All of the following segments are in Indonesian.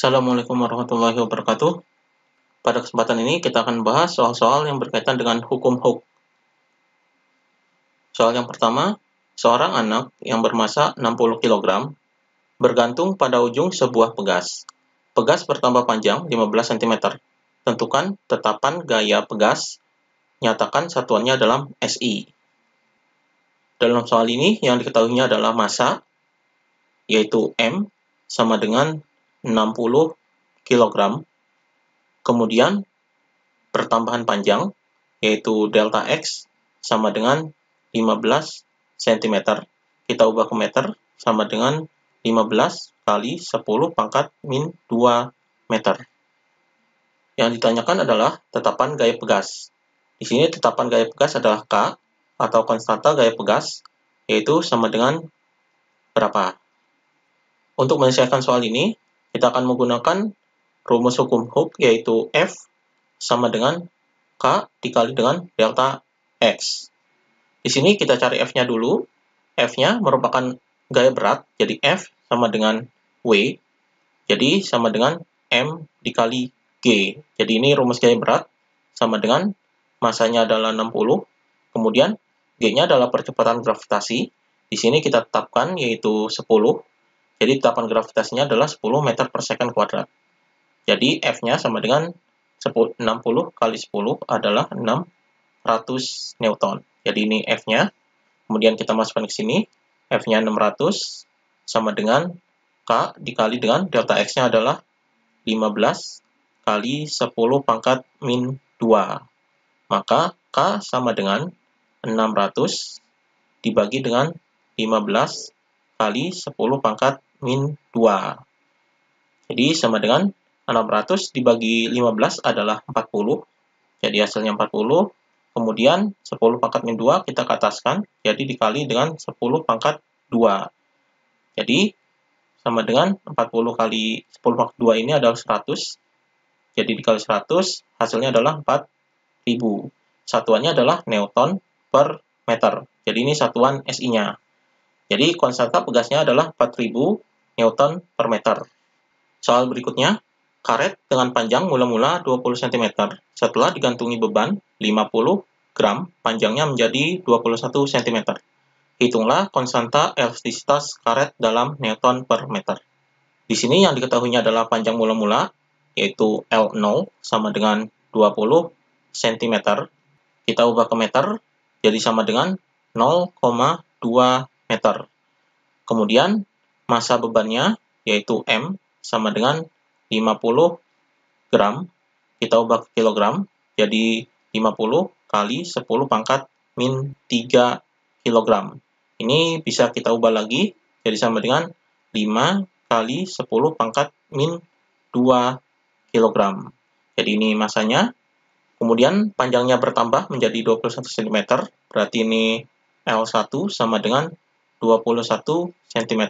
Assalamualaikum warahmatullahi wabarakatuh. Pada kesempatan ini kita akan bahas soal-soal yang berkaitan dengan hukum Hooke. Soal yang pertama, seorang anak yang bermasa 60 kg bergantung pada ujung sebuah pegas. Pegas bertambah panjang 15 cm. Tentukan tetapan gaya pegas. Nyatakan satuannya dalam SI. Dalam soal ini yang diketahuinya adalah massa, yaitu M, sama dengan 60 kg. Kemudian pertambahan panjang, yaitu delta X, sama dengan 15 cm. Kita ubah ke meter, sama dengan 15 kali 10 pangkat min 2 meter. Yang ditanyakan adalah tetapan gaya pegas. Di sini tetapan gaya pegas adalah K, atau konstanta gaya pegas, yaitu sama dengan berapa. Untuk menyelesaikan soal ini, kita akan menggunakan rumus hukum Hooke, yaitu F sama dengan K dikali dengan delta X. Di sini kita cari F-nya dulu. F-nya merupakan gaya berat, jadi F sama dengan W, jadi sama dengan M dikali G. Jadi ini rumus gaya berat sama dengan masanya adalah 60, kemudian G-nya adalah percepatan gravitasi. Di sini kita tetapkan yaitu 10, jadi tetapan gravitasinya adalah 10 meter per second kuadrat. Jadi F-nya sama dengan 60 kali 10 adalah 600 Newton. Jadi ini F-nya. Kemudian kita masukkan ke sini. F-nya 600 sama dengan K dikali dengan delta X-nya adalah 15 kali 10 pangkat min 2. Maka K sama dengan 600 dibagi dengan 15 kali 10 pangkat min 2. Jadi sama dengan 600 dibagi 15 adalah 40. Jadi hasilnya 40. Kemudian 10 pangkat min 2 kita ke ataskan. Jadi dikali dengan 10 pangkat 2. Jadi sama dengan 40 kali 10 pangkat 2 ini adalah 100. Jadi dikali 100 hasilnya adalah 4000. Satuannya adalah Newton per meter. Jadi ini satuan SI-nya. Jadi konstanta pegasnya adalah 4000 Newton per meter. Soal berikutnya, karet dengan panjang mula-mula 20 cm. Setelah digantungi beban 50 gram, panjangnya menjadi 21 cm. Hitunglah konstanta elastisitas karet dalam Newton per meter. Di sini yang diketahuinya adalah panjang mula-mula, yaitu L0 sama dengan 20 cm. Kita ubah ke meter, jadi sama dengan 0,2 meter. Kemudian massa bebannya, yaitu M, sama dengan 50 gram. Kita ubah ke kilogram, jadi 50 kali 10 pangkat min 3 kilogram. Ini bisa kita ubah lagi, jadi sama dengan 5 kali 10 pangkat min 2 kilogram. Jadi ini massanya. Kemudian panjangnya bertambah menjadi 21 cm, berarti ini L1 sama dengan 21 cm.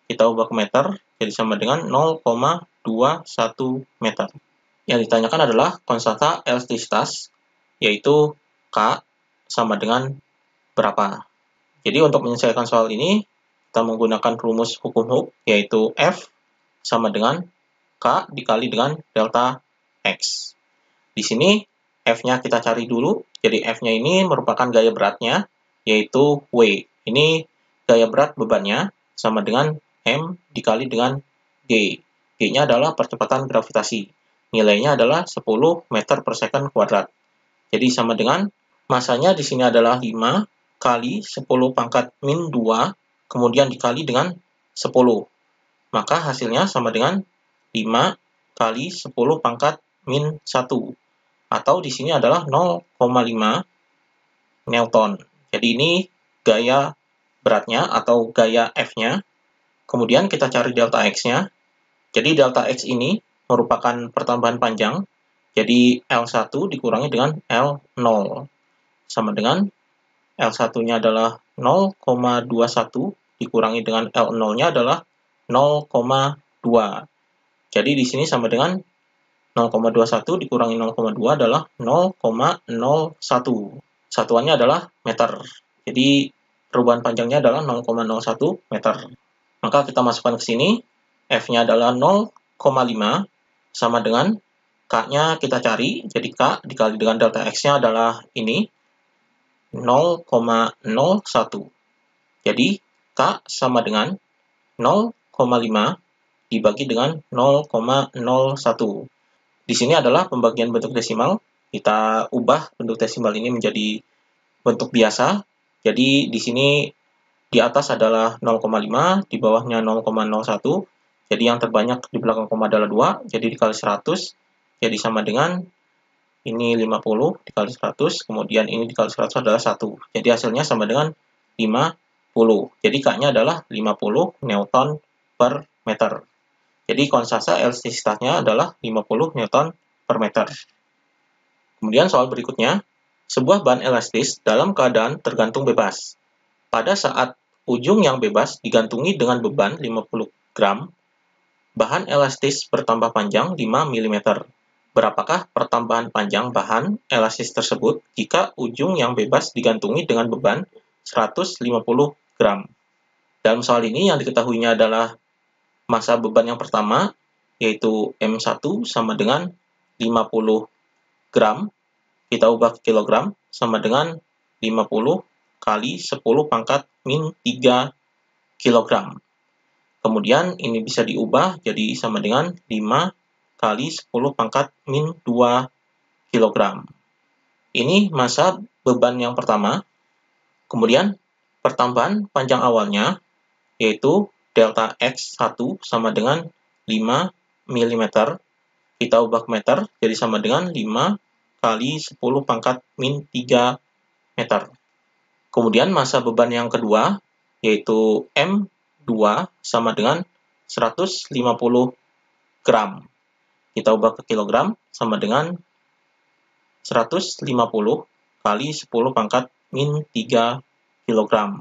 Kita ubah ke meter, jadi sama dengan 0,21 meter. Yang ditanyakan adalah konstanta elastisitas, yaitu K sama dengan berapa. Jadi untuk menyelesaikan soal ini, kita menggunakan rumus hukum Hooke, yaitu F sama dengan K dikali dengan delta X. Di sini F-nya kita cari dulu, jadi F-nya ini merupakan gaya beratnya, yaitu W. Ini gaya berat bebannya sama dengan M dikali dengan G. G-nya adalah percepatan gravitasi. Nilainya adalah 10 meter per second kuadrat. Jadi sama dengan massanya di sini adalah 5 kali 10 pangkat min 2, kemudian dikali dengan 10. Maka hasilnya sama dengan 5 kali 10 pangkat min 1. Atau di sini adalah 0,5 Newton. Jadi ini gaya beratnya atau gaya F-nya. Kemudian kita cari delta X-nya. Jadi delta X ini merupakan pertambahan panjang. Jadi L1 dikurangi dengan L0. Sama dengan L1-nya adalah 0,21 dikurangi dengan L0-nya adalah 0,2. Jadi di sini sama dengan 0,21 dikurangi 0,2 adalah 0,01. Satuannya adalah meter. Jadi perubahan panjangnya adalah 0,01 meter. Maka kita masukkan ke sini, F-nya adalah 0,01 0,5 sama dengan K-nya kita cari, jadi K dikali dengan delta X-nya adalah ini, 0,01. Jadi, K sama dengan 0,5 dibagi dengan 0,01. Di sini adalah pembagian bentuk desimal. Kita ubah bentuk desimal ini menjadi bentuk biasa. Jadi, di sini di atas adalah 0,5, di bawahnya 0,01. Jadi, yang terbanyak di belakang koma adalah 2, jadi dikali 100. Jadi, sama dengan ini 50 dikali 100, kemudian ini dikali 100 adalah 1. Jadi, hasilnya sama dengan 50. Jadi, K-nya adalah 50 Newton per meter. Jadi, konsasa elastisitasnya adalah 50 Newton per meter. Kemudian soal berikutnya, sebuah bahan elastis dalam keadaan tergantung bebas. Pada saat ujung yang bebas digantungi dengan beban 50 gram, bahan elastis bertambah panjang 5 mm. Berapakah pertambahan panjang bahan elastis tersebut jika ujung yang bebas digantungi dengan beban 150 gram? Dalam soal ini yang diketahuinya adalah massa beban yang pertama, yaitu M1 sama dengan 50 gram, kita ubah ke kilogram, sama dengan 50 kali 10 pangkat min 3 kilogram. Kemudian ini bisa diubah jadi sama dengan 5 kali 10 pangkat min 2 kilogram. Ini massa beban yang pertama. Kemudian pertambahan panjang awalnya, yaitu delta X1 sama dengan 5 mm. Kita ubah ke meter, jadi sama dengan 5 kali 10 pangkat min 3 meter. Kemudian massa beban yang kedua, yaitu M2 sama dengan 150 gram. Kita ubah ke kilogram, sama dengan 150 kali 10 pangkat min 3 kilogram.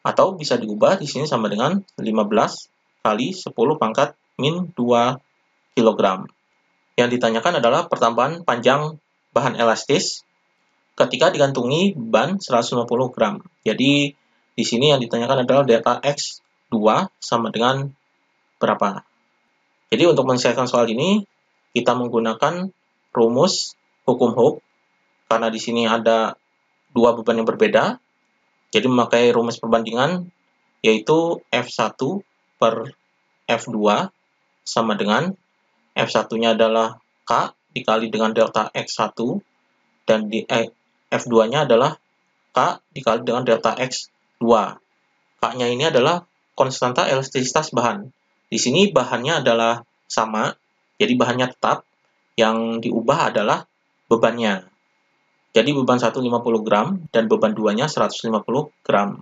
Atau bisa diubah di sini sama dengan 15 kali 10 pangkat min 2 kilogram. Yang ditanyakan adalah pertambahan panjang bahan elastis ketika digantungi beban 150 gram. Jadi, di sini yang ditanyakan adalah delta X2 sama dengan berapa. Jadi, untuk menyelesaikan soal ini, kita menggunakan rumus hukum Hooke, karena di sini ada dua beban yang berbeda. Jadi, memakai rumus perbandingan, yaitu F1 per F2 sama dengan F1-nya adalah K dikali dengan delta X1, dan F2-nya adalah K dikali dengan delta X2. K-nya ini adalah konstanta elastisitas bahan. Di sini bahannya adalah sama, jadi bahannya tetap. Yang diubah adalah bebannya. Jadi beban 1 50 gram dan beban 2-nya 150 gram.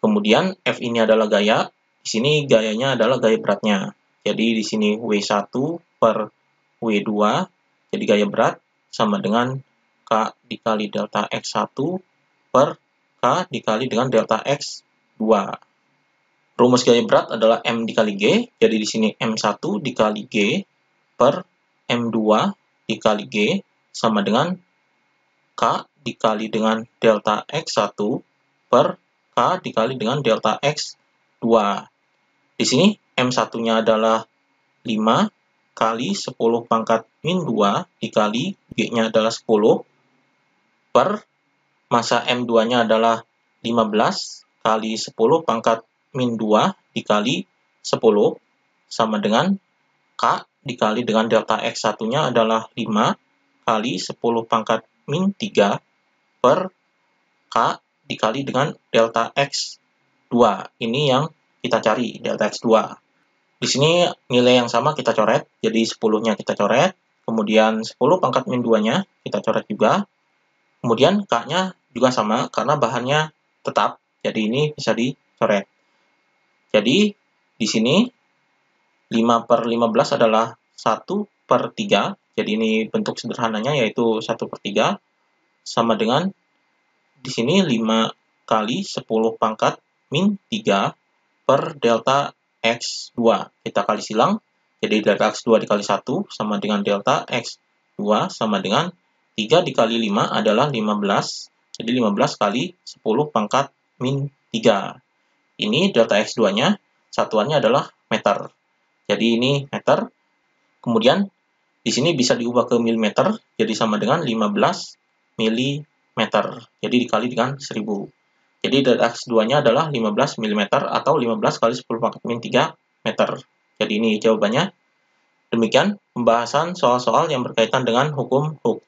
Kemudian F ini adalah gaya, di sini gayanya adalah gaya beratnya. Jadi di sini W1 per W2, jadi gaya berat sama dengan K dikali delta X1 per K dikali dengan delta X2. Rumus gaya berat adalah M dikali G, jadi di sini M1 dikali G per M2 dikali G sama dengan K dikali dengan delta X1 per K dikali dengan delta X2. Di sini M1-nya adalah 5 kali 10 pangkat min 2 dikali G-nya adalah 10 per massa M2-nya adalah 15 kali 10 pangkat min 2 dikali 10 sama dengan K dikali dengan delta X1-nya adalah 5 kali 10 pangkat min 3 per K dikali dengan delta X2. Ini yang kita cari, delta X2. Di sini nilai yang sama kita coret, jadi 10-nya kita coret, kemudian 10 pangkat min 2-nya kita coret juga, kemudian K-nya juga sama, karena bahannya tetap, jadi ini bisa dicoret. Jadi, di sini 5 per 15 adalah 1 per 3, jadi ini bentuk sederhananya yaitu 1 per 3, sama dengan di sini 5 kali 10 pangkat min 3 per delta X2. Kita kali silang, jadi delta X2 dikali 1 sama dengan delta X2 sama dengan 3 dikali 5 adalah 15, jadi 15 kali 10 pangkat min 3. Ini delta X2-nya, satuannya adalah meter. Jadi ini meter, Kemudian di sini bisa diubah ke milimeter, jadi sama dengan 15 milimeter. Jadi dikali dengan 1000. Jadi dari aks 2-nya adalah 15 milimeter atau 15 kali 10 pangkat min 3 meter. Jadi ini jawabannya. Demikian pembahasan soal-soal yang berkaitan dengan hukum Hooke.